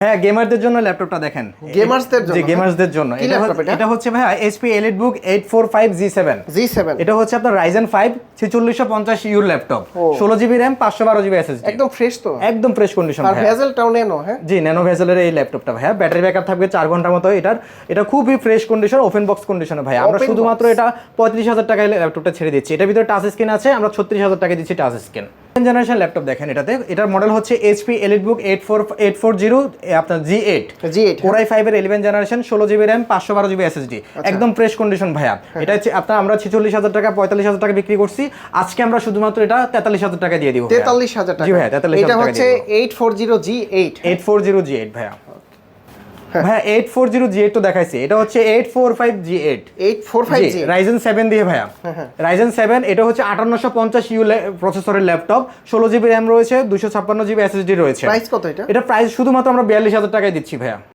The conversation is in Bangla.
হ্যাঁ, গেমারদের জন্য ল্যাপটপটা দেখেন। গেমার্সদের জন্য? জি, গেমার্সদের জন্য। এটা হচ্ছে ভাইয়া HP EliteBook 845G7। এটা হচ্ছে আপনার Ryzen 5 4650 your laptop, 16GB RAM 512GB SSD। একদম ফ্রেশ তো? একদম ফ্রেশ কন্ডিশন আর ভেজেলটাও ন্যানো? হ্যাঁ জি, ন্যানো ভেজেলের এই ল্যাপটপটা ভাইয়া, ব্যাটারি ব্যাকআপ থাকবে 4 ঘন্টার মতো। এটা খুবই ফ্রেশ কন্ডিশন, ওপেন বক্স কন্ডিশনে ভাই। আমরা শুধুমাত্র এটা 35,000 টাকায় ল্যাপটপটা ছেড়ে দিচ্ছি। এটার ভিতরে টাচ স্ক্রিন আছে, আমরা 36,000 টাকা দিচ্ছি টাচ স্ক্রিন। জেনারেশন ল্যাপটপ দেখেন এটাতে। এটার মডেল হচ্ছে HP EliteBook 840 আপনার G8 Core i5 এর 11 generation, 16GB RAM 512GB SSD। একদম ফ্রেশ কন্ডিশন ভাইয়া। এটা হচ্ছে আপনার আমরা 46,000 টাকা 45,000 টাকা বিক্রি করছি, আজকে আমরা শুধুমাত্র এটা 43,000 টাকা দিয়ে দিব। 43,000 টাকা? জি ভাইয়া, 43,000 টাকা। এটা হচ্ছে 840G8? 840G8 ভাইয়া। ভাইয়া 840G8 তো দেখাইছি, এটা হচ্ছে 845G8। 845G Ryzen 7 দিয়ে ভাইয়া। Ryzen 7 এটা হচ্ছে 5850U প্রসেসরের ল্যাপটপ, 16GB RAM রয়েছে, 256GB SSD রয়েছে। প্রাইস কত এটা? এটা প্রাইস শুধুমাত্র আমরা 42,000 টাকায় দিচ্ছি ভাইয়া।